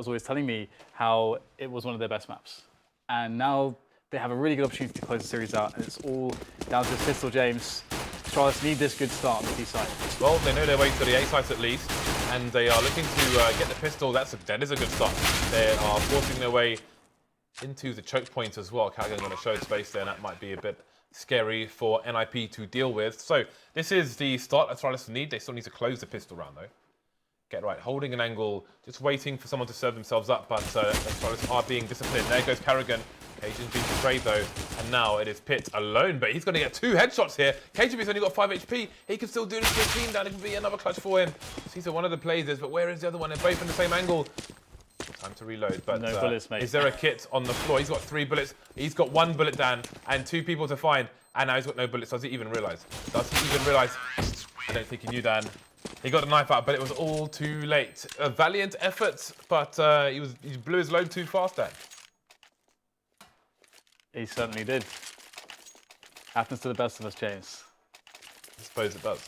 was always telling me how it was one of their best maps. And now they have a really good opportunity to close the series out, and it's all down to this pistol, James. Astralis need this good start on the B side. Well, they know their way to the A site at least, and they are looking to get the pistol. That is a good start. They are forcing their way into the choke point as well. Carrigan going to show space there, and that might be a bit scary for NIP to deal with. So this is the start Astralis need. They still need to close the pistol round though. Get right, holding an angle, just waiting for someone to serve themselves up, but Astralis are being disciplined. There goes Carrigan. Cajun's been betrayed though, and now it is Pitt alone, but he's going to get 2 headshots here. Cajun's only got 5 HP. He can still do this to a team down. It can be another clutch for him. These are one of the plays, but where is the other one? They're both in the same angle. Time to reload, but no bullets, mate. Is there a kit on the floor? He's got 3 bullets. He's got 1 bullet down and 2 people to find, and now he's got no bullets. Does he even realise? I don't think he knew, Dan. He got a knife out, but it was all too late. A valiant effort, but he blew his load too fast, Dan. He certainly did. Happens to the best of us, James. I suppose it does.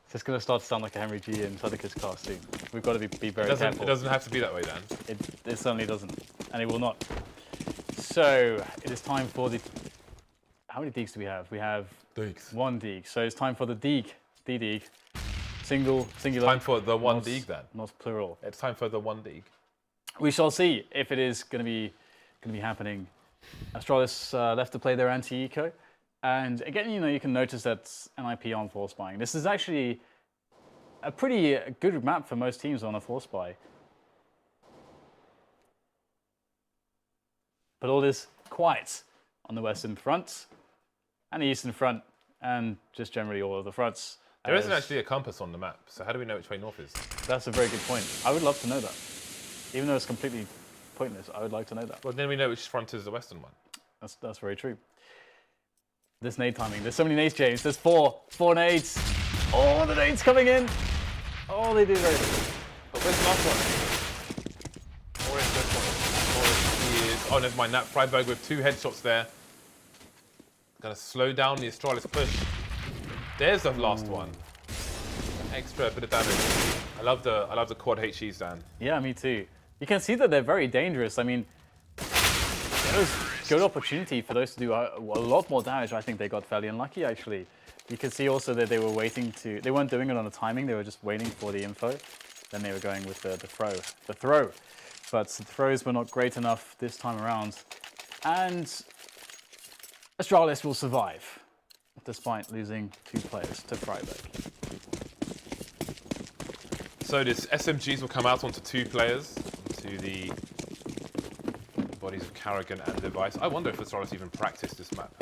It's just going to start to sound like a Henry G and Sudicus cast soon. We've got to be very careful. It doesn't have to be that way, Dan. It certainly doesn't, and it will not. So it is time for the... How many Deeks do we have? We have Deeks. 1 Deek. So it's time for the Deek. D-Deek. Singular. Time for the 1 Deek, then. Not plural. It's time for the 1 Deek. We shall see if it is going to be happening. Astralis left to play their anti-eco, and again, you can notice that NIP on force buying. This is actually a pretty good map for most teams on a force buy. But all is quiet on the western front and the eastern front, and just generally all of the fronts. There isn't actually a compass on the map, so how do we know which way north is? That's a very good point. I would love to know that. Even though it's completely pointless, I would like to know that. Well, then we know which front is the western one. That's very true. This nade timing. There's so many nades, James. There's 4 nades. Oh, the nades coming in. Oh, they do very good. But where's the last one? Or is this one? Oh, never mind. Nat Freiberg with 2 headshots there. Gonna slow down the Astralis push. There's the last one. Extra bit of damage. I love the quad HEs, Dan. Yeah, me too. You can see that they're very dangerous. I mean, it was a good opportunity for those to do a lot more damage. I think they got fairly unlucky, actually. You can see also that they were waiting to... They weren't doing it on the timing. They were just waiting for the info. Then they were going with the throw. But the throws were not great enough this time around. And Astralis will survive, despite losing 2 players to Freiberg. So this SMGs will come out onto 2 players, onto the bodies of Carrigan and Device. I wonder if Astralis even practiced this map.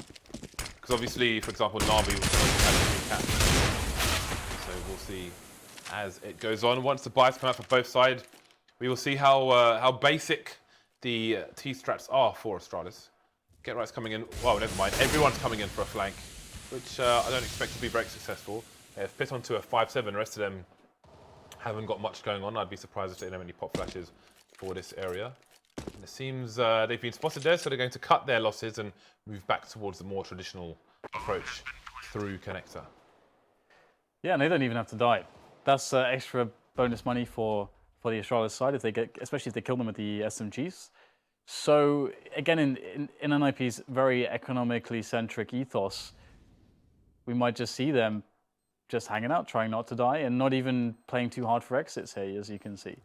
Because obviously, for example, Navi was having 2 caps. So we'll see as it goes on. Once the buys come out for both sides, we will see how basic the T-strats are for Astralis. Get Right's coming in. Well, never mind. Everyone's coming in for a flank, which I don't expect to be very successful. They've put onto a 5-7. The rest of them haven't got much going on. I'd be surprised if they don't have any pop flashes for this area. And it seems they've been spotted there, so they're going to cut their losses and move back towards the more traditional approach through connector. Yeah, and they don't even have to die. That's extra bonus money for the Astralis side, if they get, especially if they kill them with the SMGs. So again, in NIP's very economically centric ethos, we might just see them just hanging out, trying not to die, and not even playing too hard for exits here, as you can see.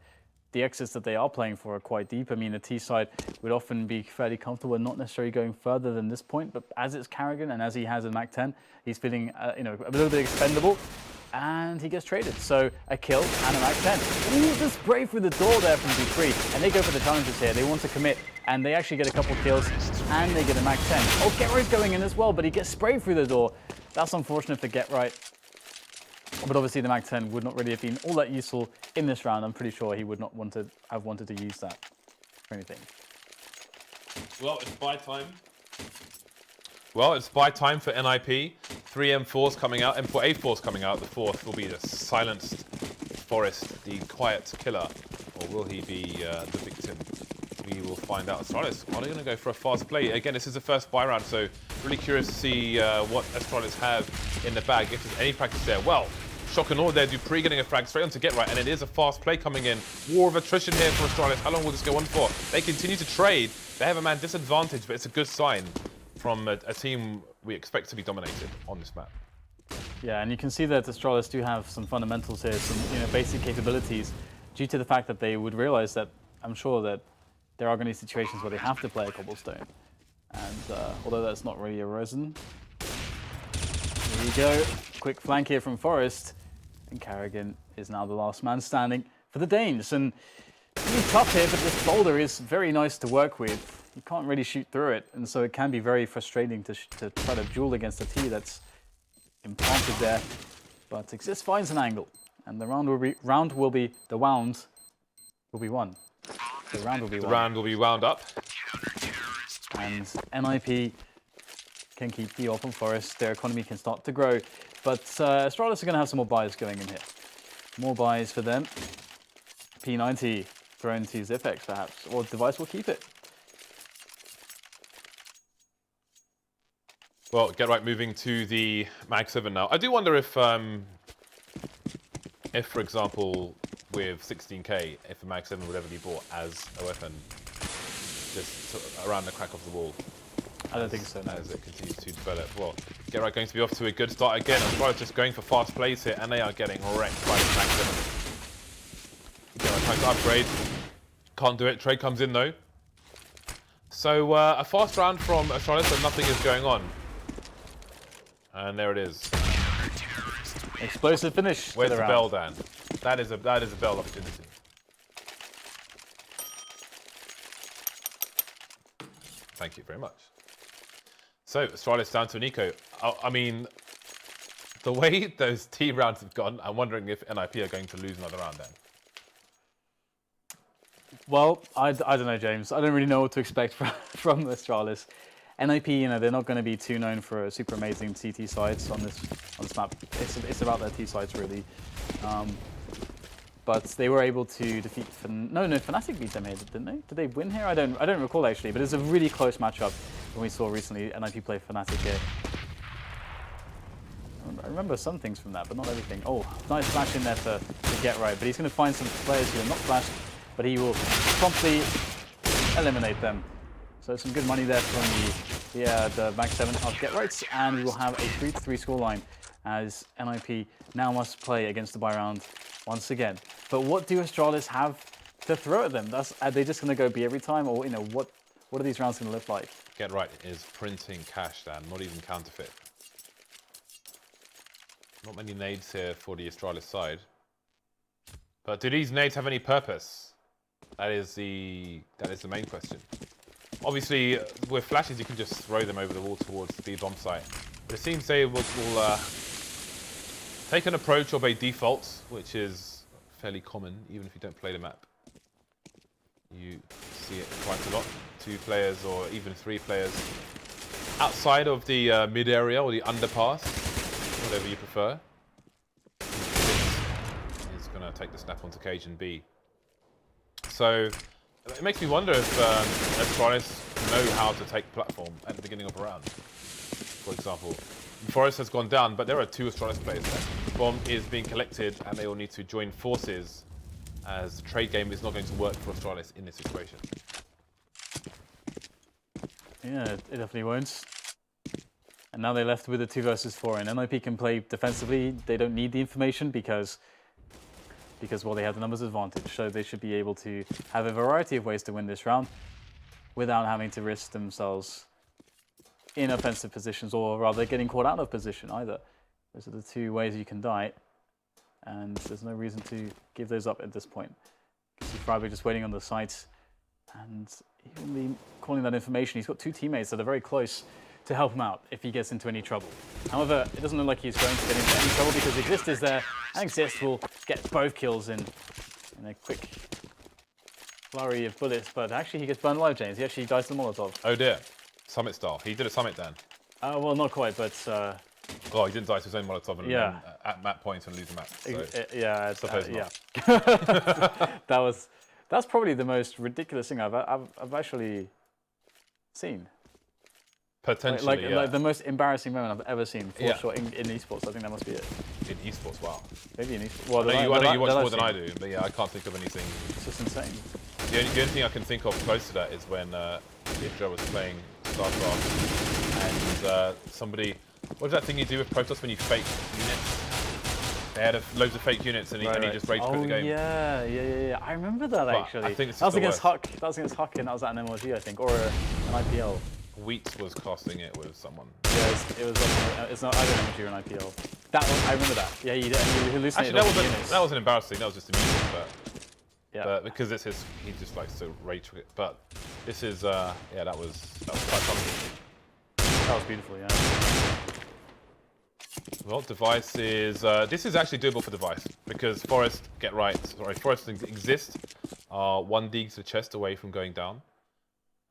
The exits that they are playing for are quite deep. I mean, the T side would often be fairly comfortable and not necessarily going further than this point, but as it's Carrigan and as he has a Mac 10, he's feeling a little bit expendable, and he gets traded. So a kill and a Mac 10. Ooh, the spray through the door there from D3, and they go for the challenges here. They want to commit, and they actually get a couple kills, and they get a Mac 10. Oh, Get Right's going in as well, but he gets sprayed through the door. That's unfortunate for Get Right. But obviously the Mag 10 would not really have been all that useful in this round. I'm pretty sure he would not have wanted to use that for anything. Well, it's buy time. Well, it's buy time for NIP. 3 M4s coming out, M4 A4s coming out. The 4th will be the silenced Forest, the quiet killer. Or will he be the victim? We will find out. Astralis are going to go for a fast play. Again, this is the first buy round, so really curious to see what Astralis have in the bag. If there's any practice there. Well, Shock and awe there. Dupree getting a frag straight onto Get Right, and it is a fast play coming in. War of attrition here for Astralis. How long will this go on for? They continue to trade. They have a man disadvantage, but it's a good sign from a team we expect to be dominated on this map. Yeah, and you can see that Astralis do have some fundamentals here, some basic capabilities, due to the fact that they would realize that, I'm sure that there are going to be situations where they have to play a Cobblestone. And although that's not really arisen, here you go. Quick flank here from Forest. And Carrigan is now the last man standing for the Danes. And it's really tough here, but this boulder is very nice to work with. You can't really shoot through it, and so it can be very frustrating to try to duel against a T that's implanted there. But ECS finds an angle, and the round will be won. The round will be wound up. And NIP can keep the open forest. Their economy can start to grow. But Astralis are going to have some more buys going in here. More buys for them. P90 thrown to Ziphex, perhaps. Or Device will keep it. Well, Get Right moving to the Mag 7 now. I do wonder if for example, with 16k, if the Mag 7 would ever be bought as a weapon, just around the crack of the wall. I don't think so, no. As it continues to develop. Well, Get Right going to be off to a good start again. Astralis just going for fast plays here, and they are getting wrecked by the Mag 7. Get Right trying to upgrade. Can't do it. Trade comes in, though. So, a fast round from Astralis, but nothing is going on. And there it is. Explosive finish. Where's the bell, Dan? That is a bell opportunity. Thank you very much. So, Astralis down to an eco. I mean, the way those T rounds have gone, I'm wondering if NIP are going to lose another round then. Well, I don't know, James. I don't really know what to expect from Astralis. NIP, they're not going to be too known for super amazing CT sides on this map. It's about their T sides really. But they were able to defeat Fnatic beat them here, didn't they? Did they win here? I don't recall actually, but it's a really close matchup when we saw recently NIP play Fnatic here. I remember some things from that, but not everything. Oh, nice flash in there to Get Right, but he's going to find some players who are not flashed, but he will promptly eliminate them. So some good money there from the Mag 7 of Get Rights, and we will have a 3-3 scoreline as NIP now must play against the buy round once again. But what do Astralis have to throw at them? Are they just going to go B every time, or what are these rounds going to look like? Get Right is printing cash, Dan, not even counterfeit. Not many nades here for the Astralis side. But do these nades have any purpose? That is the main question. Obviously, with flashes, you can just throw them over the wall towards the B bomb site. But it seems they will take an approach of a default, which is fairly common, even if you don't play the map. You see it quite a lot. 2 players or even 3 players outside of the mid area or the underpass, whatever you prefer. He's going to take the snap onto Cage and B. So it makes me wonder if Astralis know how to take platform at the beginning of a round. For example, Forest has gone down, but there are 2 Astralis players there. The bomb is being collected, and they will need to join forces, as the trade game is not going to work for Astralis in this situation. Yeah, it definitely won't. And now they're left with a 2 versus 4, and NIP can play defensively. They don't need the information because well, they have the numbers advantage, so they should be able to have a variety of ways to win this round without having to risk themselves in offensive positions, or rather getting caught out of position either. Those are the 2 ways you can die, and there's no reason to give those up at this point. You can see Freiburg just waiting on the site, and he will be calling that information. He's got 2 teammates that are very close to help him out if he gets into any trouble. However, it doesn't look like he's going to get into any trouble because ECS is there, and ECS will get both kills in a quick flurry of bullets, but actually he gets burned alive, James. He actually dies to the Molotov. Oh dear. Summit style. He did a summit, Dan. Well, not quite, but... Oh, he didn't die to his own Molotov and at map points and lose the map. So yeah, suppose yeah. That's probably the most ridiculous thing I've actually seen. Potentially, yeah. Like the most embarrassing moment I've ever seen for Yeah. sure in esports. I think that must be it. In esports, wow. Maybe in esports. Well, I know you watch more than I've I seen. do, but yeah, I can't think of anything. It's just insane. The only thing I can think of close to that is when Idra was playing StarCraft and somebody, what was that thing you do with Protoss when you fake units? They had loads of fake units and he just rage quit the game. Yeah. I remember that actually. I think that was against Huck. That was against Huck, and that was at an MLG, I think, or an IPL. Wheat was casting it with someone. Yeah, it was. It's not either an MLG or an IPL. That one, I remember that. Yeah, he hallucinated. Actually, that wasn't embarrassing. That was just amusing, but because this is he just likes to rage quit. But this is that was quite fun. That was beautiful. Yeah. Well, Device is this is actually doable for Device because Forest exist are 1 dig to chest away from going down.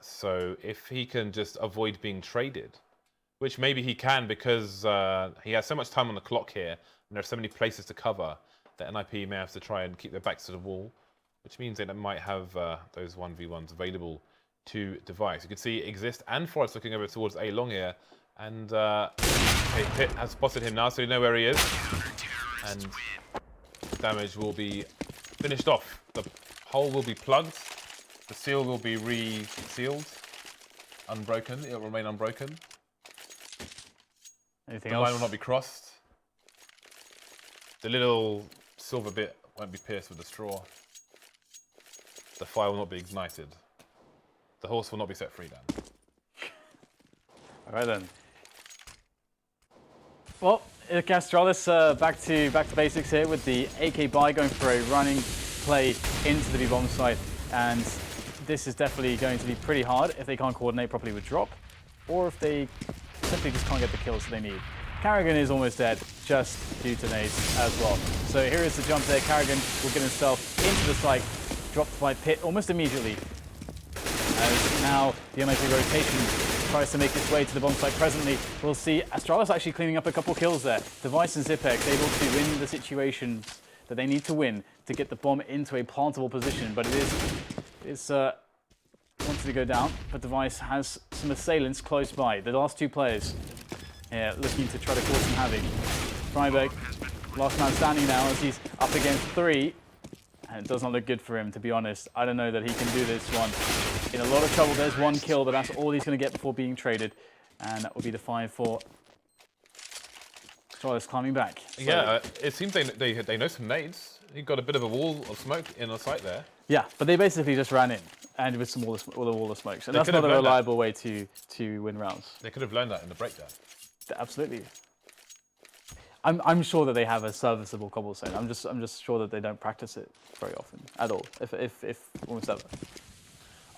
So if he can just avoid being traded, which maybe he can because he has so much time on the clock here and there are so many places to cover that NIP may have to try and keep their backs to the wall, which means they might have those 1v1s available to Device. You can see Exist and Forest looking over towards A long here, and Pit has spotted him now, so you know where he is, and damage will be finished off. The hole will be plugged. The seal will be re-sealed, unbroken. It will remain unbroken. Anything The else? line will not be crossed. The little silver bit won't be pierced with the straw. The fire will not be ignited. The horse will not be set free, Dan. All right then. Well, Astralis back to basics here with the AK buy going for a running play into the B-bomb site, and this is definitely going to be pretty hard if they can't coordinate properly with drop, or if they simply just can't get the kills that they need. Carrigan is almost dead, just due to nades as well. So here is the jump there. Carrigan will get himself into the site, dropped by Pit almost immediately. As now the MIP rotation tries to make its way to the bomb site presently. We'll see Astralis actually cleaning up a couple kills there. Device and Zipex able to win the situations that they need to win to get the bomb into a plantable position, but it's wanted to go down, but Device has some assailants close by. The last 2 players here looking to try to cause some havoc. Freiberg, last man standing now as he's up against 3, and it does not look good for him, to be honest. I don't know that he can do this one. In a lot of trouble. There's 1 kill, but that's all he's going to get before being traded, and that will be the 5-4. Astralis climbing back. So, yeah, it seems they know some nades. He got a bit of a wall of smoke in the site there. Yeah, but they basically just ran in, and with some wall of smoke. So that's not a reliable way to win rounds. They could have learned that in the breakdown. Absolutely. I'm sure that they have a serviceable cobblestone. I'm just sure that they don't practice it very often at all, if almost ever.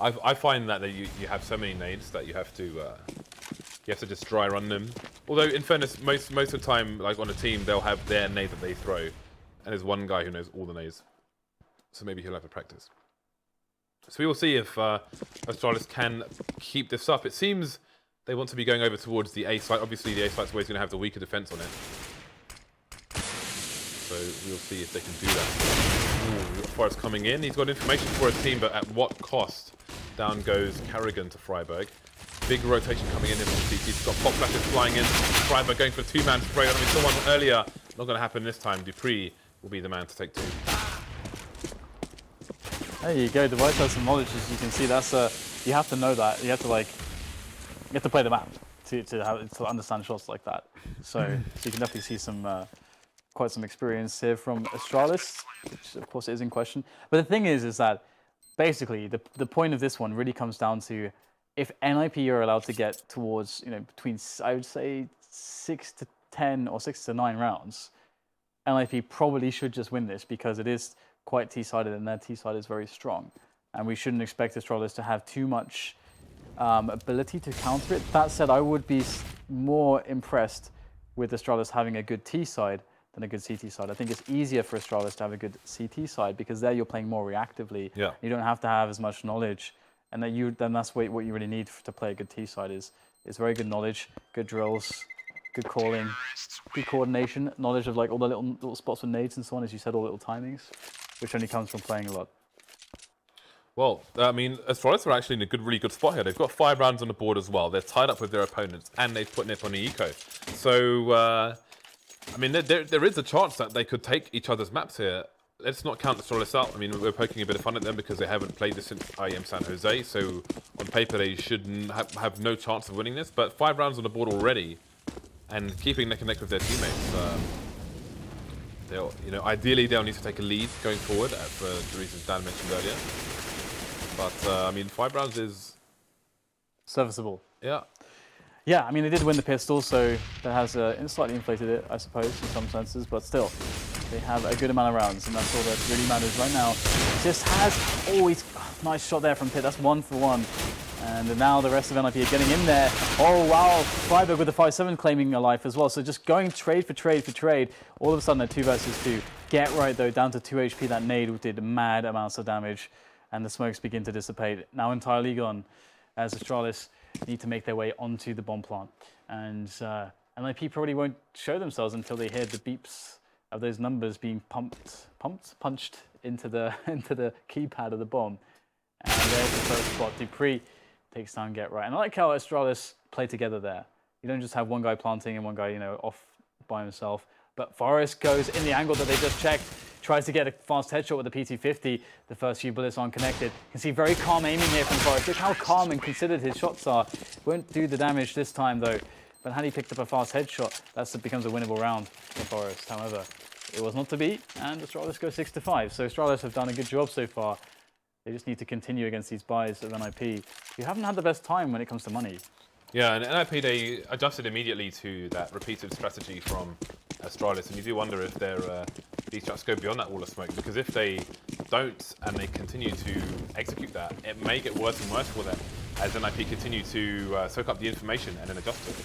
I find that you have so many nades that you have to just dry run them. Although in fairness, most of the time, like on a team, they'll have their nade that they throw, and there's one guy who knows all the nades. So maybe he'll have to practice. So we will see if Astralis can keep this up. It seems they want to be going over towards the A site. Obviously, the A site's always going to have the weaker defense on it. So we'll see if they can do that. Ooh, Forrest coming in. He's got information for his team, but at what cost? Down goes Carrigan to Freiberg. Big rotation coming in. He's got pop flashes flying in. Freiberg going for a 2-man spray. I mean, saw one earlier. Not going to happen this time. Dupree will be the man to take 2. There you go. Device has some knowledge, as you can see. That's you have to know that. You have to play the map to understand shots like that. So you can definitely see some quite some experience here from Astralis, which of course is in question. But the thing is that basically the point of this one really comes down to if NIP are allowed to get towards between I would say 6 to 10 or 6 to 9 rounds, NIP probably should just win this because it is quite T-sided and their T-side is very strong. And we shouldn't expect Astralis to have too much ability to counter it. That said, I would be more impressed with Astralis having a good T-side than a good CT side. I think it's easier for Astralis to have a good CT side because there you're playing more reactively. Yeah. You don't have to have as much knowledge. And then that's what you really need to play a good T-side is very good knowledge, good drills, good calling, good coordination, knowledge of like all the little spots with nades and so on, as you said, all little timings, which only comes from playing a lot. Well, I mean, Astralis are actually in a really good spot here. They've got 5 rounds on the board as well. They're tied up with their opponents, and they've put Nip on the eco. So, I mean, there is a chance that they could take each other's maps here. Let's not count Astralis out. I mean, we're poking a bit of fun at them because they haven't played this since IEM San Jose. So, on paper, they should have no chance of winning this. But 5 rounds on the board already, and keeping neck and neck with their teammates. Ideally, they'll need to take a lead going forward for the reasons Dan mentioned earlier. But, I mean, 5 rounds is... serviceable. Yeah. Yeah, I mean, they did win the pistol, so that has slightly inflated it, I suppose, in some senses. But still, they have a good amount of rounds, and that's all that really matters right now. Just has always... nice shot there from Pit. That's 1 for 1. And now the rest of NIP are getting in there. Oh, wow. Freiburg with the 5-7 claiming a life as well. So just going trade for trade for trade. All of a sudden, they're 2 versus 2. Get right, though, down to 2 HP. That nade did mad amounts of damage. And the smokes begin to dissipate. Now entirely gone, as Astralis need to make their way onto the bomb plant. And NIP probably won't show themselves until they hear the beeps of those numbers being punched into the keypad of the bomb. And there's the first spot. Dupree takes down Get Right. And I like how Astralis play together there. You don't just have one guy planting and one guy, off by himself. But Forrest goes in the angle that they just checked, tries to get a fast headshot with the PT-50. The first few bullets aren't connected. You can see very calm aiming here from Forrest. Look how calm and considered his shots are. Won't do the damage this time, though. But had he picked up a fast headshot, that becomes a winnable round for Forrest. However, it was not to be, and Astralis go 6-5. So Astralis have done a good job so far. They just need to continue against these buys of NIP, who haven't had the best time when it comes to money. Yeah, and NIP, they adjusted immediately to that repeated strategy from Astralis, and you do wonder if these traps go beyond that wall of smoke, because if they don't and they continue to execute that, it may get worse and worse for them as NIP continue to soak up the information and then adjust it.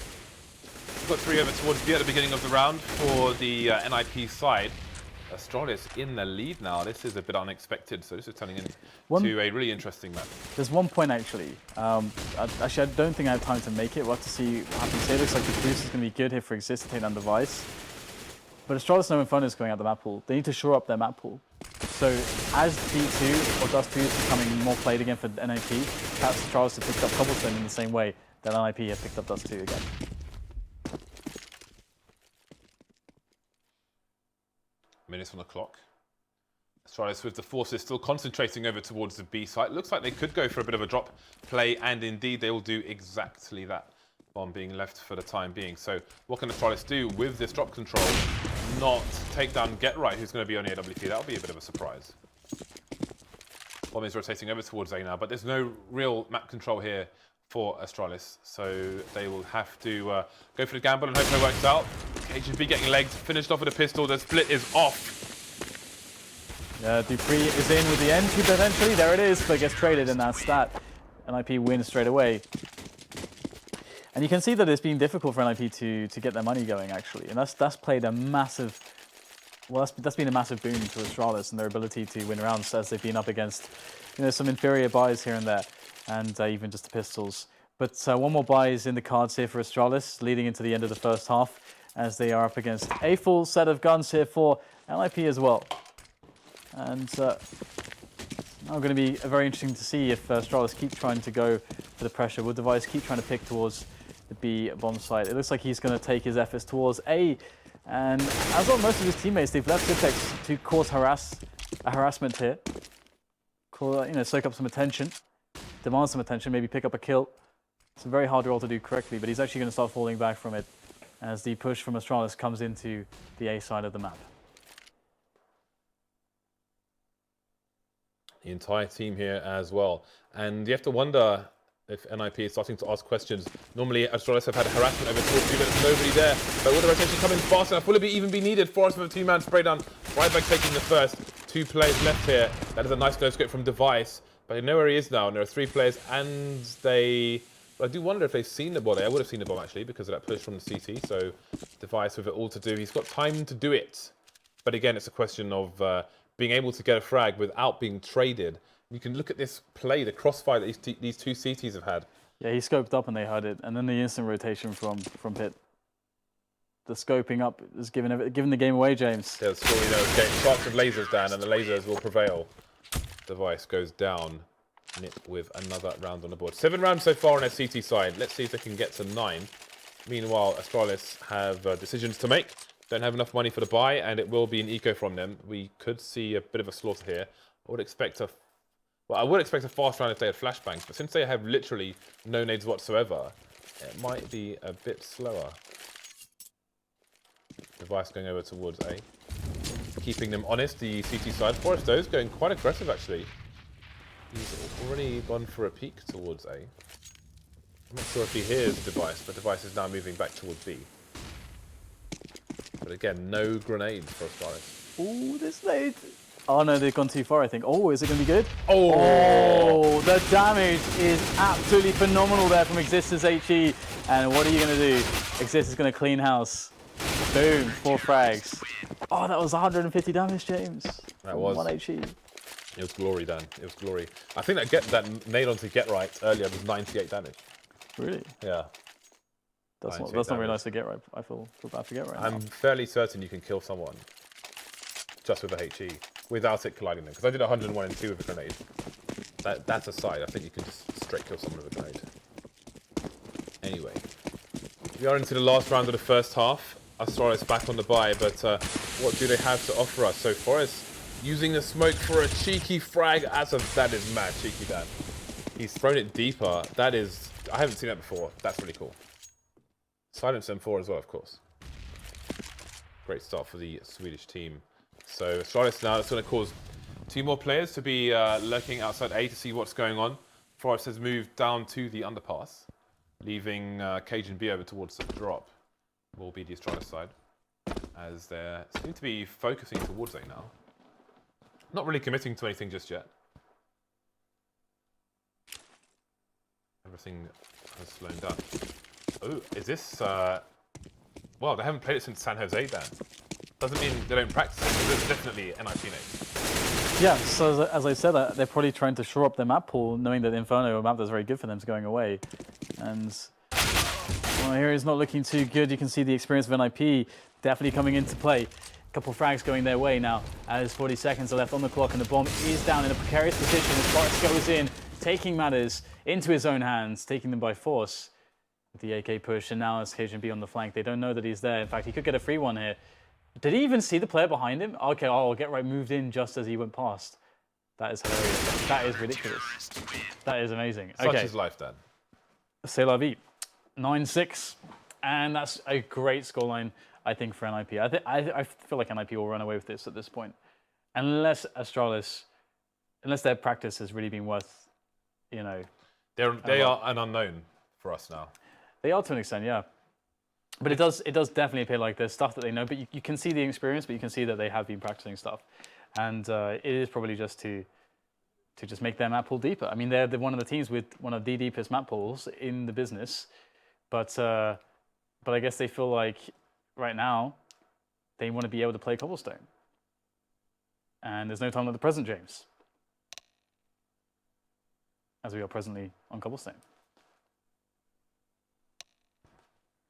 We've got 3 over towards B at the beginning of the round for the NIP side. Astralis in the lead now. This is a bit unexpected, so this is turning into a really interesting map. There's one point actually. Actually, I don't think I have time to make it. We'll have to see what happens here. Looks like the boost is going to be good here for Existitate and Device. But Astralis know Inferno is going out the map pool. They need to shore up their map pool. So as D2 or Dust 2 is becoming more played again for NIP, perhaps Astralis have picked up Cobblestone in the same way that NIP have picked up Dust 2 again. Minutes on the clock. Astralis with the forces still concentrating over towards the B site. Looks like they could go for a bit of a drop play, and indeed they will do exactly that. Bomb being left for the time being. So what can Astralis do with this drop control? Not take down Get Right, who's going to be on AWP. That'll be a bit of a surprise. Bomb is rotating over towards A now, but there's no real map control here for Astralis, so they will have to go for the gamble and hope it works out. HB getting legged, finished off with a pistol. The split is off. Yeah, Dupree is in with the entry potentially. There it is, but gets traded, and that's that. NIP wins straight away. And you can see that it's been difficult for NIP to get their money going, actually. And that's played a massive... Well, that's been a massive boon to Astralis and their ability to win rounds as they've been up against, some inferior buys here and there, and even just the pistols. But one more buy is in the cards here for Astralis, leading into the end of the first half, as they are up against a full set of guns here for NIP as well. And now going to be very interesting to see if Astralis keep trying to go for the pressure. Will Device keep trying to pick towards the B bomb site? It looks like he's going to take his efforts towards A. And as well, most of his teammates, they've left Zipex to cause harassment here. Soak up some attention, demand some attention, maybe pick up a kill. It's a very hard role to do correctly, but he's actually going to start falling back from it as the push from Astralis comes into the A side of the map. The entire team here as well. And you have to wonder if NIP is starting to ask questions. Normally, Astralis have had harassment over towards B, but there's nobody there. But will the rotation come in fast enough? Will it even be needed? Forrest with a 2-man spray down. Freiburg taking the first. 2 players left here. That is a nice no-scope from Device. But they know where he is now, and there are 3 players, and they... But I do wonder if they've seen the bomb. I would have seen the bomb, actually, because of that push from the CT. So Device with it all to do. He's got time to do it. But again, it's a question of being able to get a frag without being traded. You can look at this play, the crossfire that these 2 CTs have had. Yeah, he scoped up and they heard it. And then the instant rotation from Pit. The scoping up is giving the game away, James. Yeah, the score, getting shots of lasers down, and the lasers will prevail. Device goes down. Nip with another round on the board. 7 rounds so far on their CT side. Let's see if they can get to 9. Meanwhile, Astralis have decisions to make. Don't have enough money for the buy, and it will be an eco from them. We could see a bit of a slaughter here. I would expect a fast round if they had flashbangs, but since they have literally no nades whatsoever, it might be a bit slower. Device going over towards A. Keeping them honest, the CT side. Forresto's going quite aggressive, actually. He's already gone for a peek towards A. I'm not sure if he hears Device, but Device is now moving back towards B. But again, no grenades for Astralis. Ooh, this nade. Oh no, they've gone too far, I think. Oh, is it going to be good? Oh, the damage is absolutely phenomenal there from Existence HE. And what are you going to do? Exist is going to clean house. Boom, 4 frags. Oh, that was 150 damage, James. That was 1 HE. It was glory, Dan. It was glory. I think that nade onto Get Right earlier was 98 damage. Really? Yeah. That's not very nice to Get Right. I feel bad for Get Right. I'm fairly certain you can kill someone just with a HE without it colliding them. Because I did 101 and 2 with a grenade. That's aside. I think you can just straight kill someone with a grenade. Anyway, we are into the last round of the first half. Astralis back on the buy, but what do they have to offer us? So Forrest using the smoke for a cheeky frag. That is mad cheeky, Dan. He's thrown it deeper. That is, I haven't seen that before. That's really cool. Silence M4 as well, of course. Great start for the Swedish team. So Astralis now, that's going to cause 2 more players to be lurking outside A to see what's going on. Forrest has moved down to the underpass, leaving Cage and B over towards the drop. Will be the Astralis side, as they seem to be focusing towards A now. Not really committing to anything just yet. Everything has slowed down. Oh, is this... well, they haven't played it since San Jose, Dan. Doesn't mean they don't practice it, but there's definitely NIP nades. Yeah, so as I said, they're probably trying to shore up their map pool, knowing that Inferno, a map that's very good for them, is going away. And well, here is not looking too good. You can see the experience of NIP definitely coming into play. A couple frags going their way now, as 40 seconds are left on the clock, and the bomb is down in a precarious position as Forrest goes in, taking matters into his own hands, taking them by force with the AK push, and now as Cajun B on the flank, they don't know that he's there. In fact, he could get a free one here. Did he even see the player behind him? Okay, Get Right moved in just as he went past. That is hilarious. That is ridiculous. That is amazing. Such is life, Dan. C'est la vie. 9-6, and that's a great scoreline, I think, for NIP. I feel like NIP will run away with this at this point, unless Astralis, unless their practice has really been worth, you know. They are an unknown for us now. They are to an extent, yeah. But it does definitely appear like there's stuff that they know, but you can see the experience, but you can see that they have been practicing stuff, and it is probably just to just make their map pool deeper. I mean, they're one of the teams with one of the deepest map pools in the business. But I guess they feel like right now they want to be able to play Cobblestone. And there's no time like the present, James, as we are presently on Cobblestone.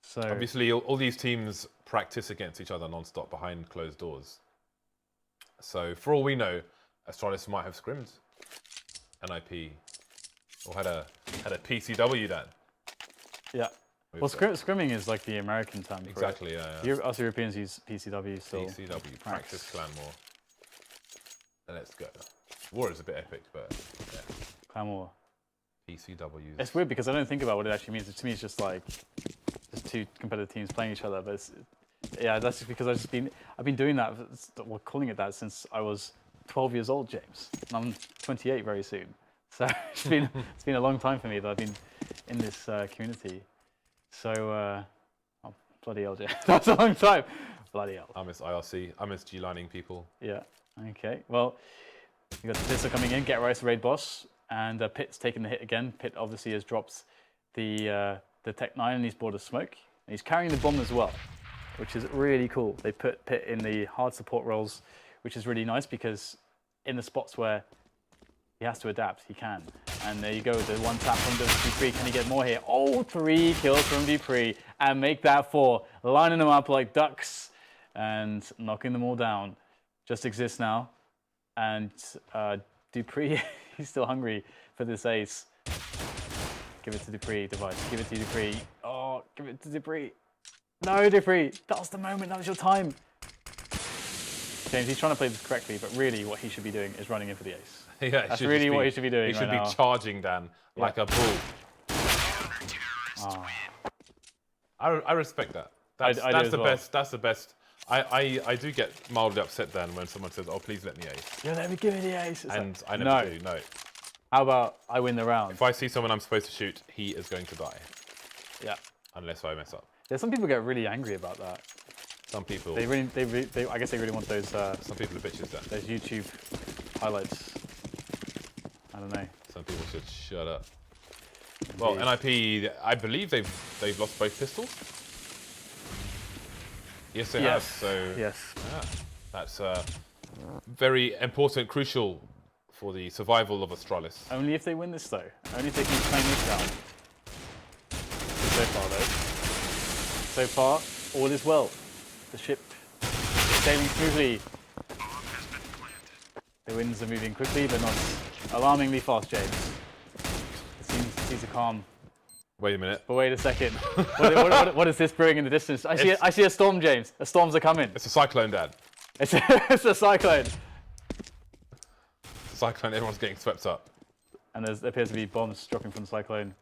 So obviously, all these teams practice against each other non-stop behind closed doors. So for all we know, Astralis might have scrimmed NIP or had a PCW then. Yeah. Well, scrimming is like the American term. Exactly, yeah. Us Europeans use PCW still. PCW, practice clan war. Let's go. War is a bit epic, but yeah. Clan war. PCWs. It's weird because I don't think about what it actually means. To me, it's just like just 2 competitive teams playing each other. But yeah, that's just because I've been doing that, well, calling it that since I was 12 years old, James. And I'm 28 very soon. So it's been a long time for me that I've been in this community. So, oh, bloody hell, James. That's a long time. Bloody hell. I miss IRC. I miss G-lining people. Yeah. Okay. Well, you got the Pizza coming in. Get Rice raid boss, and Pitt's taking the hit again. Pitt obviously has dropped the Tech 9 and he's bought a smoke. And he's carrying the bomb as well, which is really cool. They put Pitt in the hard support roles, which is really nice because in the spots where he has to adapt, he can. And there you go, the one tap from Dupree. Can he get more here? Oh, 3 kills from Dupree and make that 4. Lining them up like ducks and knocking them all down. Just exists now. And Dupree, he's still hungry for this ace. Give it to Dupree, Device. Give it to Dupree. Oh, give it to Dupree. No, Dupree. That was the moment. That was your time. James, he's trying to play this correctly, but really what he should be doing is running in for the ace. Yeah, that's really what he should be doing. He should be charging Dan like a bull. Oh. I respect that. That's the best. That's the best. I do get mildly upset then when someone says, "Oh, please let me ace." Yeah, let me give me the ace. It's and like, I never do. No. How about I win the round? If I see someone I'm supposed to shoot, he is going to die. Yeah. Unless I mess up. Yeah, some people get really angry about that. Some people. They I guess they really want those. Some people are bitches. Then. Those YouTube highlights. I don't know. Some people should shut up. Indeed. Well, NIP, I believe they've lost both pistols. Yes, they have. So yes, yeah, that's very important, crucial for the survival of Astralis. Only if they win this, though. Only if they keep playing this down. So far, though. So far, all is well. The ship is sailing smoothly. The winds are moving quickly, but not alarmingly fast, James. It seems to calm. Wait a minute. But wait a second. What is this brewing in the distance? I see a storm, James. The storms are coming. It's a cyclone, Dad. It's a cyclone. It's a cyclone. Everyone's getting swept up. And there appears to be bombs dropping from the cyclone.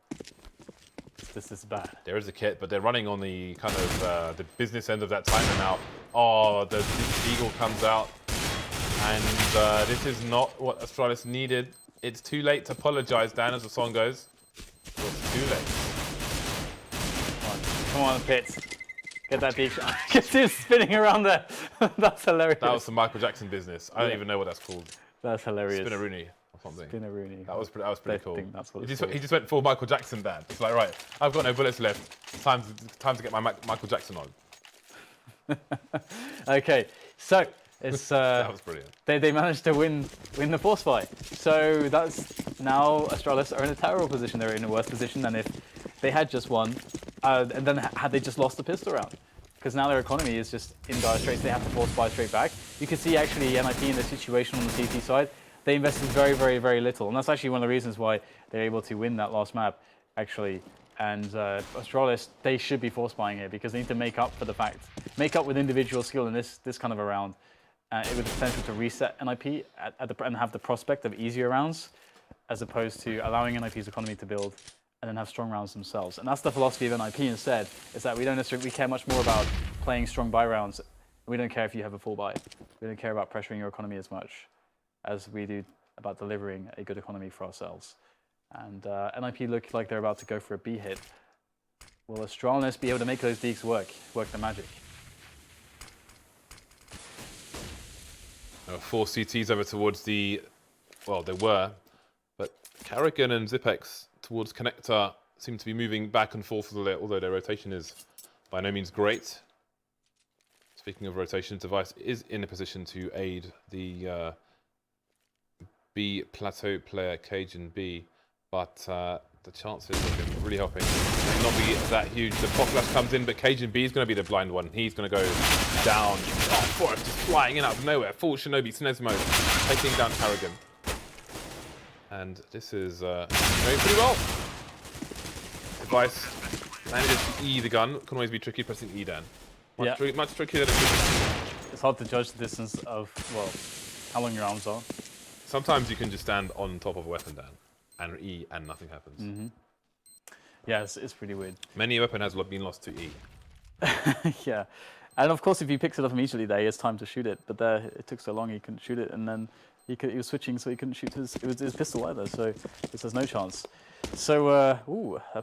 This is bad. There is a kit, but they're running on the kind of the business end of that timer now. Oh, the Eagle comes out. And this is not what Astralis needed. It's too late to apologize, Dan, as the song goes. It's too late. Come on, Pitts. Get that deep shot. Just him spinning around there. That's hilarious. That was some Michael Jackson business. I don't even know what that's called. That's hilarious. Spinneroonie or something. Spinneroonie. That was pretty cool. That's what He just went full Michael Jackson, Dan. It's like, right, I've got no bullets left. Time to get my Michael Jackson on. Okay, so it's that was brilliant. They managed to win the force fight. So that's now Astralis are in a terrible position. They're in a worse position than if they had just won, and then had they just lost the pistol round. Because now their economy is just in dire straits. They have to force buy straight back. You can see actually NIP in the situation on the CT side, they invested very, very, very little. And that's actually one of the reasons why they're able to win that last map, actually. And Astralis, they should be force buying here because they need to make up with individual skill in this kind of a round. With the potential to reset NIP and have the prospect of easier rounds, as opposed to allowing NIP's economy to build and then have strong rounds themselves. And that's the philosophy of NIP instead, is that we care much more about playing strong buy rounds. We don't care if you have a full buy. We don't care about pressuring your economy as much as we do about delivering a good economy for ourselves. And NIP look like they're about to go for a B hit. Will Astralis be able to make those beaks work the magic? 4 CTs over towards the, well, they were, but Carrigan and Zipex towards Connector seem to be moving back and forth, although their rotation is by no means great. Speaking of rotation, Device is in a position to aid the B plateau player, Cajun B, but the chances have been really helping. Might not be that huge. The pop flash comes in, but Cajun B is going to be the blind one. He's going to go down. Oh, Forrest just flying in out of nowhere. Full Shinobi Snesmo taking down Carrigan. And this is going pretty well. Device manages to E the gun. Can always be tricky pressing E down. Much trickier than it should be. It's hard to judge the distance of, well, how long your arms are. Sometimes you can just stand on top of a weapon, Dan, and E and nothing happens. Mm-hmm. Yeah, it's pretty weird. Many weapon has been lost to E. Yeah. And of course, if he picks it up immediately there, he has time to shoot it. But there, it took so long, he couldn't shoot it. And then he was switching, so he couldn't shoot his pistol either. So this has no chance. So, a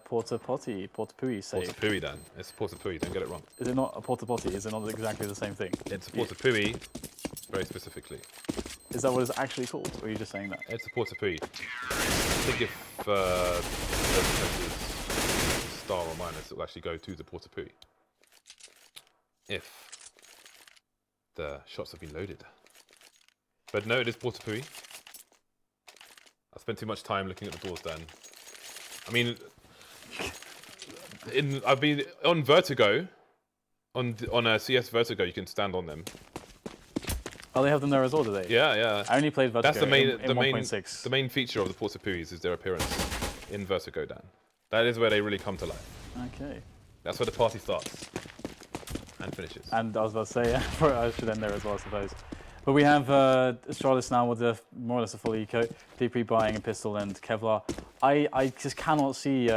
Porta Pui save. Porta Pui, Dan. It's Porta Pui, don't get it wrong. Is it not a Porta Potty? Is it not exactly the same thing? It's a Porta Pui, very specifically. Is that what it's actually called, or are you just saying that? It's a Porta Pui. I think if star or minus, it will actually go to the Porta Pui. If the shots have been loaded. But no, it is Porta Pui. I spent too much time looking at the doors, Dan. I mean, I've been on Vertigo, on a CS Vertigo, you can stand on them. Oh, they have them there as well, do they? Yeah, yeah. I only played Vertigo That's the main, in 1.6. the main feature of the Portapuis is their appearance in Vertigo, Dan. That is where they really come to life. Okay. That's where the party starts and finishes. And I was about to say, yeah, I should end there as well, I suppose. But we have Astralis now with more or less a full eco, DP buying a pistol and Kevlar. I just cannot see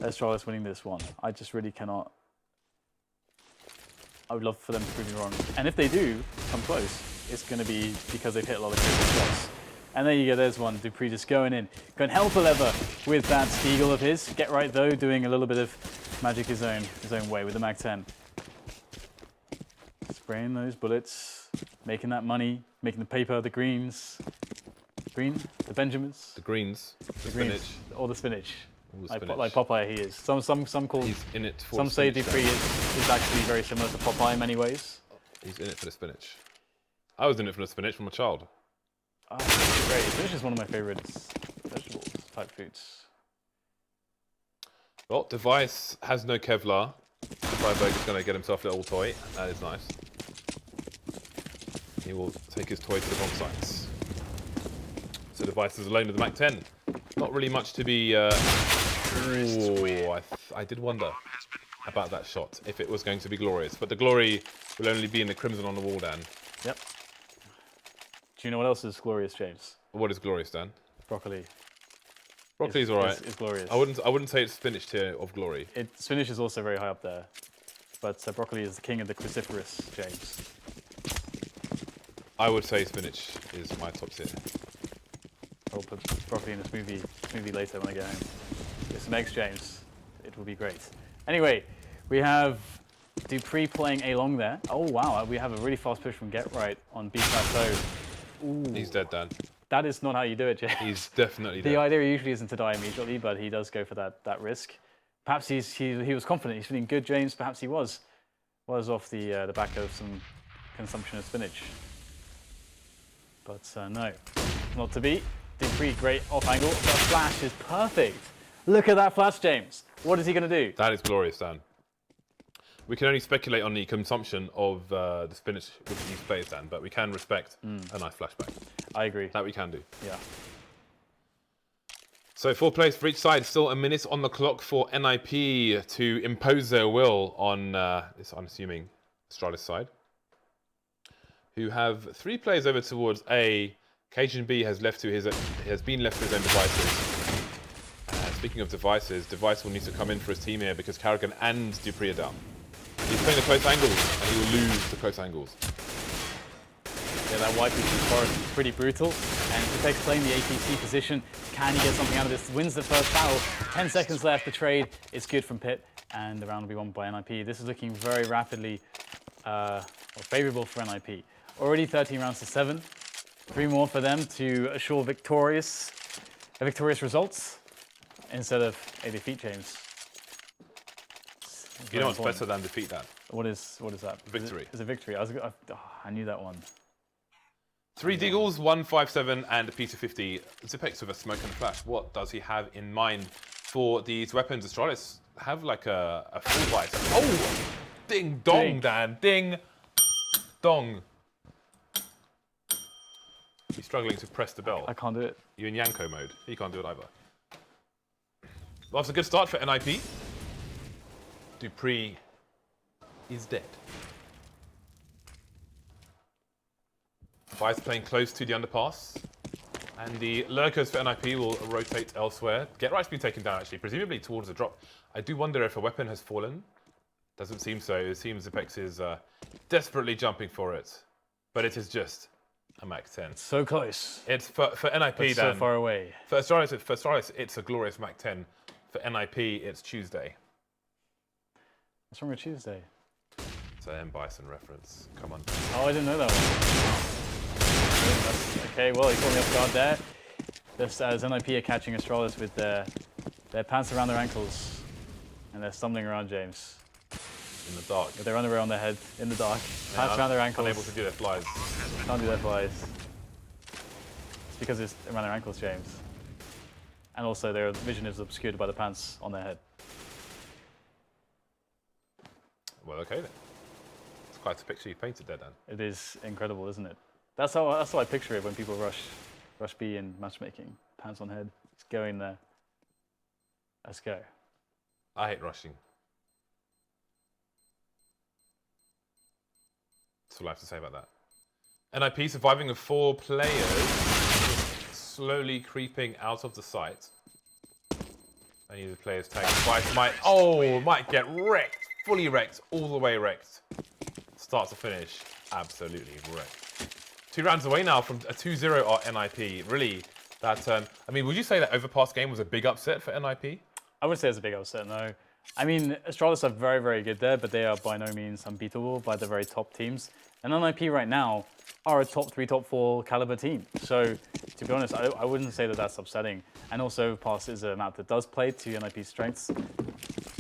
Astralis winning this one. I just really cannot. I would love for them to prove me wrong. And if they do come close, it's going to be because they've hit a lot of crazy shots. And there you go, there's one. Dupree just going in. Going hell for leather with that Eagle of his. Get right though, doing a little bit of magic his own way with the Mag-10. Spraying those bullets, making that money, making the paper, the greens. Green? The Benjamins? The greens, the greens, spinach. or the spinach. All the spinach. Like Popeye he is. Some call. He's in it for some say spinach, Dupree is actually very similar to Popeye in many ways. He's in it for the spinach. I was in it for the spinach from a child. Oh, great. Spinach is one of my favourite vegetables type foods. Well, Device has no Kevlar. Freiberg is going to get himself a little toy. That is nice. He will take his toy to the bomb sites. So Device is alone with the Mag-10. Not really much to be... I did wonder about that shot, if it was going to be glorious. But the glory will only be in the crimson on the wall, Dan. Yep. Do you know what else is glorious, James? What is glorious, Dan? Broccoli. Broccoli's all right. It's glorious. I wouldn't say it's spinach tier of glory. Spinach is also very high up there. But broccoli is the king of the cruciferous, James. I would say spinach is my top tier. I'll put broccoli in this movie later when I get home. Get some eggs, James. It will be great. Anyway, we have Dupree playing A long there. Oh wow, we have a really fast push from Get Right on B plateau. Ooh. He's dead, Dan. That is not how you do it, James. He's definitely dead. The idea usually isn't to die immediately, but he does go for that risk. Perhaps he was confident. He's feeling good, James. Perhaps he was off the back of some consumption of spinach. But no, not to be. Dupree, great off angle. The flash is perfect. Look at that flash, James. What is he going to do? That is glorious, Dan. We can only speculate on the consumption of the spinach with these players, Dan, but we can respect a nice flashback. I agree. That we can do. Yeah. So 4 plays for each side. Still a minute on the clock for NIP to impose their will on this, I'm assuming, Astralis side, who have 3 players over towards A. Cajun B has been left to his own devices. Speaking of devices, Device will need to come in for his team here because Carrigan and Dupree are down. He's playing the close angles and he will lose the close angles. Yeah, that white piece is pretty brutal. And Apex playing the APC position. Can he get something out of this? Wins the first battle. 10 seconds left. The trade is good from Pit, and the round will be won by NIP. This is looking very rapidly favourable for NIP. Already 13 rounds to 7. 3 more for them to assure victorious results instead of a defeat, James. You know what's better than defeat, Dan? What is that? Victory. It's a victory. I knew that one. 3 Deagles, 157, and a P250. Zipex with a smoke and flash. What does he have in mind for these weapons? Astralis have like a full bite. Oh! Ding dong, Ding. Dan. Ding dong. He's struggling to press the bell. I can't do it. You in Yanko mode. He can't do it either. Well, that's a good start for NIP. Dupree is dead. Vice playing close to the underpass. And the lurkers for NIP will rotate elsewhere. Get Right's been taken down, actually, presumably towards the drop. I do wonder if a weapon has fallen. Doesn't seem so. It seems Apex is desperately jumping for it. But it is just a Mag-10. So close. It's for NIP, But so far away. For Astralis, it's a glorious Mag-10. For NIP, it's Tuesday. What's wrong with Tuesday? It's an M. Bison reference. Come on. Oh, I didn't know that one. Okay, well, he caught me off guard there. Just as NIP are catching Astralis with their pants around their ankles. And they're stumbling around, James. In the dark. With their underwear on their head, in the dark. Pants around their ankles. Unable to do their flies. Can't do their flies. It's because it's around their ankles, James. And also their vision is obscured by the pants on their head. Well, okay then. It's quite a picture you painted there, Dan. It is incredible, isn't it? That's how I picture it when people rush B in matchmaking. Pants on head, just go in there. Let's go. I hate rushing. That's all I have to say about that. NIP surviving with 4 players, slowly creeping out of the site. Any of the players tagged twice might get wrecked, fully wrecked, all the way wrecked. Start to finish, absolutely wrecked. 2 rounds away now from a 2-0 at NIP. Really, that I mean, would you say that Overpass game was a big upset for NIP? I would say it's a big upset, no. I mean, Astralis are very, very good there, but they are by no means unbeatable by the very top teams. And NIP right now are a top 3, top 4 caliber team. So, to be honest, I wouldn't say that that's upsetting. And also, Overpass is a map that does play to NIP's strengths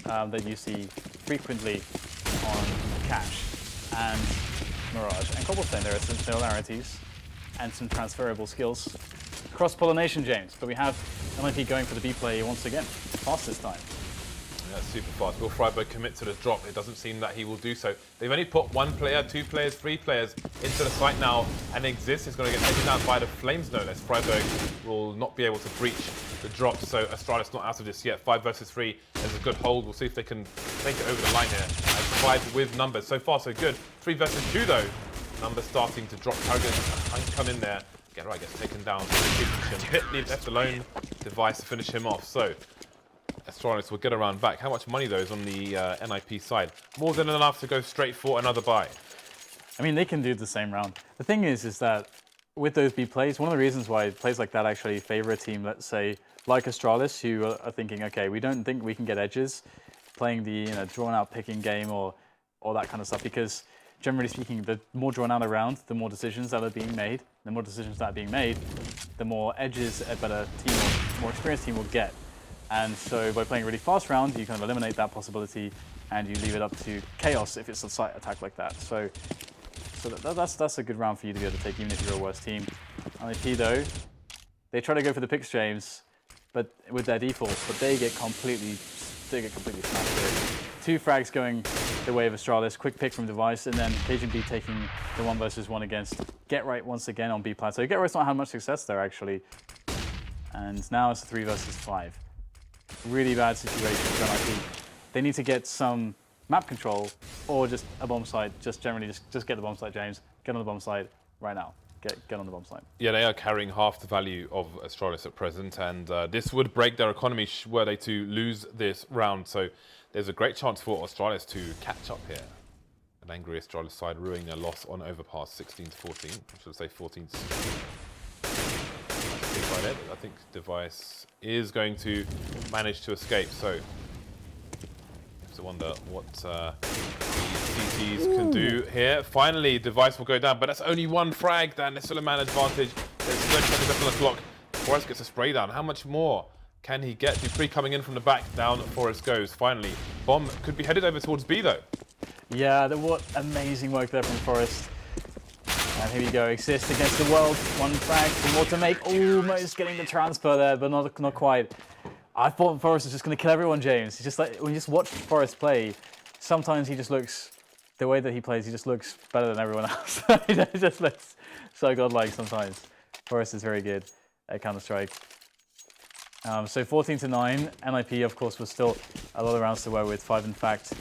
that you see frequently on Cash and Mirage and Cobblestone. There are some similarities and some transferable skills. Cross-pollination, James, but we have NIP going for the B play once again, fast this time. Yeah, super fast. Will Freiburg commit to the drop? It doesn't seem that he will do so. They've only put 1 player, 2 players, 3 players into the site now, and Exist is going to get taken down by the Flames, no less. Freiburg will not be able to breach the drop, so Astralis not out of this yet. 5 versus 3, there's a good hold. We'll see if they can take it over the line here and provide with numbers. So far, so good. 3 versus 2, though. Numbers starting to drop. Carrigan come in there. Gets taken down. Hit left alone. Device to finish him off. So Astralis will get around back. How much money though is on the NIP side? More than enough to go straight for another buy. I mean, they can do the same round. The thing is that with those B plays, one of the reasons why plays like that actually favor a team, let's say, like Astralis, who are thinking, okay, we don't think we can get edges, playing the drawn-out picking game or that kind of stuff, because generally speaking, the more drawn out a round, the more decisions that are being made. The more decisions that are being made, the more edges a better team or more experienced team will get. And so by playing a really fast round, you kind of eliminate that possibility and you leave it up to chaos if it's a site attack like that. So that's a good round for you to be able to take, even if you're a worse team. NIP though, they try to go for the picks, James, but with their default, but they get completely smashed here. 2 frags going the way of Astralis, quick pick from Device, and then Cajun B taking the 1 versus 1 against Get Right once again on B plateau. Get Right's not had much success there actually, and now it's a 3 versus 5. Really bad situation for NIP. They need to get some map control or just a bomb site. Just generally, just get the bomb site, James. Get on the bomb site right now. Get on the bomb site. Yeah, they are carrying half the value of Astralis at present, and this would break their economy were they to lose this round. So there's a great chance for Astralis to catch up here. An angry Astralis side ruining their loss on Overpass 16 to 14. I should say 14 to 16. I think Device is going to manage to escape. So I have to wonder what the CTs can do here. Finally, Device will go down, but that's only 1 frag. Dan, there's still a man advantage. There's 30 seconds left on the clock. Forrest gets a spray down. How much more can he get? Dupree coming in from the back. Down Forrest goes. Finally, bomb could be headed over towards B though. Yeah, what amazing work there from Forrest. And here we go, Exist against the world. 1 frag, some more to make. Almost getting the transfer there, but not quite. I thought Forrest was just going to kill everyone, James. It's just like, when you just watch Forrest play, sometimes he just looks, the way that he plays, he just looks better than everyone else. He just looks so godlike sometimes. Forrest is very good at Counter-Strike. So 14 to 9, NIP of course was still a lot of rounds to wear with 5 in fact,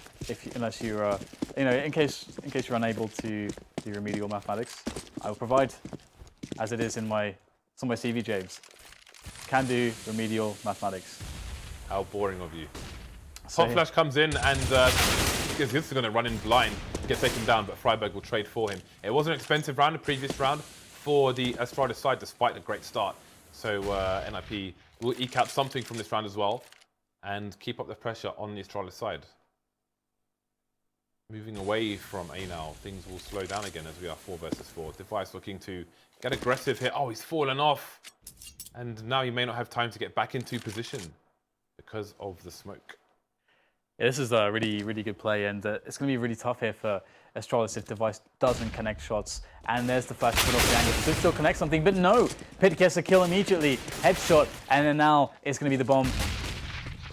unless you're, in case you're unable to do remedial mathematics, I will provide, as it is in it's on my CV, James. Can do remedial mathematics. How boring of you. So Hot Flash comes in and this is going to run in blind, get taken down, but Freiburg will trade for him. It was an expensive round, the previous round, for the Astralis side, despite a great start. So NIP will eke out something from this round as well and keep up the pressure on the Astralis side. Moving away from A now, things will slow down again as we are 4 versus 4. Device looking to get aggressive here. Oh, he's fallen off. And now he may not have time to get back into position because of the smoke. Yeah, this is a really, really good play, and it's going to be really tough here for Astralis if Device doesn't connect shots. And there's the flash put off the angle. Should still connect something, but no! Pit gets a kill immediately. Headshot, and then now it's going to be the bomb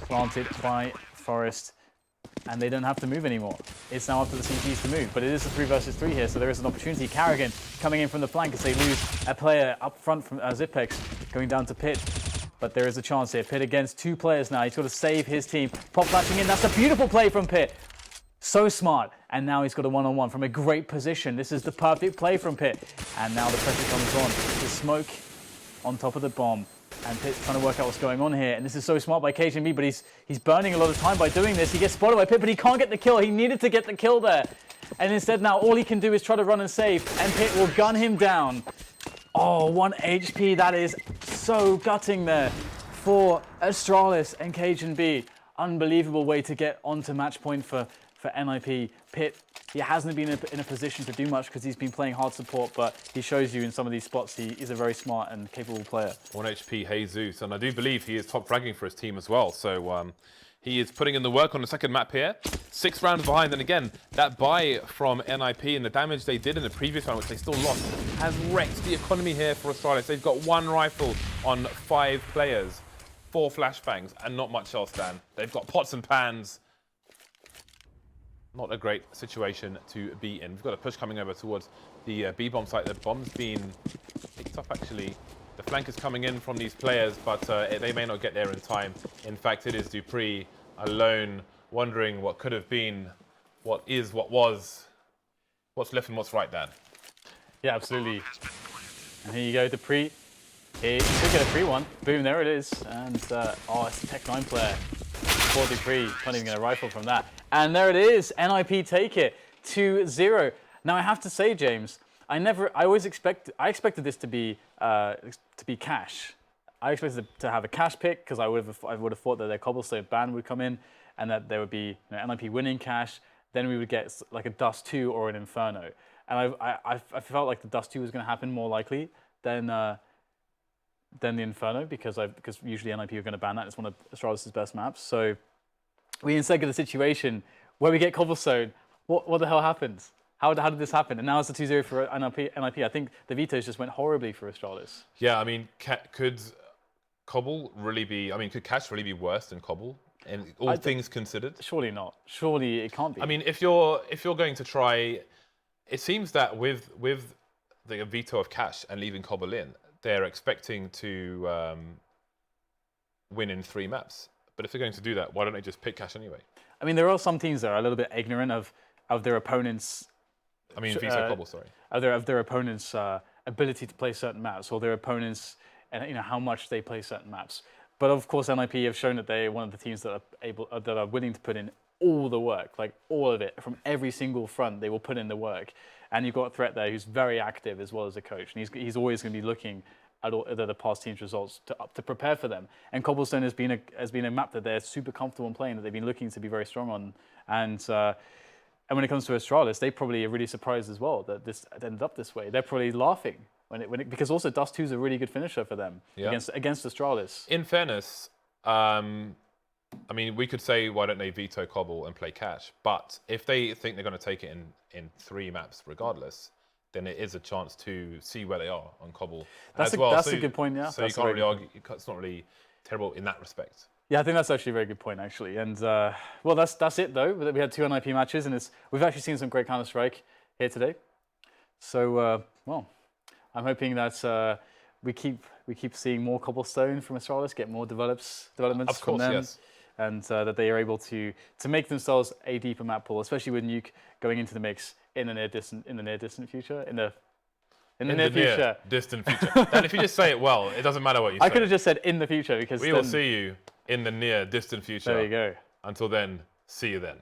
planted by Forrest. and they don't have to move anymore. It's now up to the CGs to move, but it is a 3 versus 3 here, so there is an opportunity. Karrigan coming in from the flank as they lose a player up front from Zipex, going down to Pit. But there is a chance here. Pit against 2 players now. He's got to save his team. Pop flashing in. That's a beautiful play from Pit. So smart. And now he's got a one-on-one from a great position. This is the perfect play from Pit. And now the pressure comes on. The smoke on top of the bomb. And Pit's trying to work out what's going on here. And this is so smart by KGB, but he's burning a lot of time by doing this. He gets spotted by Pit, but he can't get the kill. He needed to get the kill there. And instead now all he can do is try to run and save. And Pit will gun him down. Oh, 1 HP. That is so gutting there for Astralis and KGB. Unbelievable way to get onto match point for NIP. Pit, he hasn't been in a position to do much because he's been playing hard support, but he shows you in some of these spots he is a very smart and capable player. 1 HP Jesus, and I do believe he is top fragging for his team as well. So he is putting in the work on the second map here. 6 rounds behind, and again, that buy from NIP and the damage they did in the previous round, which they still lost, has wrecked the economy here for Astralis. They've got 1 rifle on 5 players, 4 flashbangs, and not much else, Dan. They've got pots and pans. Not a great situation to be in. We've got a push coming over towards the B-bomb site. The bomb's been picked up, actually. The flank is coming in from these players, but they may not get there in time. In fact, it is Dupree alone, wondering what could have been, what is, what was, what's left and what's right, Dan. Yeah, absolutely. And here you go, Dupree. He should get a free one. Boom, there it is. And, it's a Tech 9 player. For Dupree, can't even get a rifle from that. And there it is, NIP take it, 2-0. Now I have to say, James, I expected this to be cash. I expected to have a cash pick because I would have thought that their Cobblestone ban would come in and that there would be NIP winning cash. Then we would get like a Dust 2 or an Inferno. And I felt like the Dust 2 was going to happen more likely than the Inferno because usually NIP are going to ban that. It's one of Astralis' best maps. So we instead get a situation where we get Cobblestone. What the hell happens? How did this happen? And now it's a 2-0 for NIP. I think the vetoes just went horribly for Astralis. Yeah, I mean, could Cobble really be? I mean, could Cash really be worse than Cobble? And all things considered, surely not. Surely it can't be. I mean, if you're going to try, it seems that with the veto of Cash and leaving Cobble in, they're expecting to win in 3 maps. But if they're going to do that, why don't they just pick Cash anyway? I mean, there are some teams that are a little bit ignorant of their opponents. I mean, veto Cobble, sorry. Of their opponents' ability to play certain maps, or their opponents and how much they play certain maps. But of course, NIP have shown that they're one of the teams that are willing to put in all the work, like all of it, from every single front. They will put in the work. And you've got a threat there who's very active as well as a coach, and he's always going to be looking at the past team's results to prepare for them. And Cobblestone has been a map that they're super comfortable in playing, that they've been looking to be very strong on. And when it comes to Astralis, they probably are really surprised as well that this ended up this way. They're probably laughing because also Dust 2 is a really good finisher for them against Astralis. In fairness, I mean, we could say, why don't they veto Cobble and play Cash? But if they think they're going to take it in 3 maps regardless, then it is a chance to see where they are on Cobble as well. That's a good point, yeah. So you can't really argue. It's not really terrible in that respect. Yeah, I think that's actually a very good point, actually. And well, that's it though. We had 2 NIP matches, and we've actually seen some great Counter-Strike here today. So well, I'm hoping that we keep seeing more Cobblestone from Astralis, get more developments from them. Yes. And that they are able to make themselves a deeper map pool, especially with Nuke going into the mix in the near distant future. In the near future. Distant future. And if you just say it well, it doesn't matter what you say. I could have just said in the future because we will see you in the near distant future. There you go. Until then, see you then.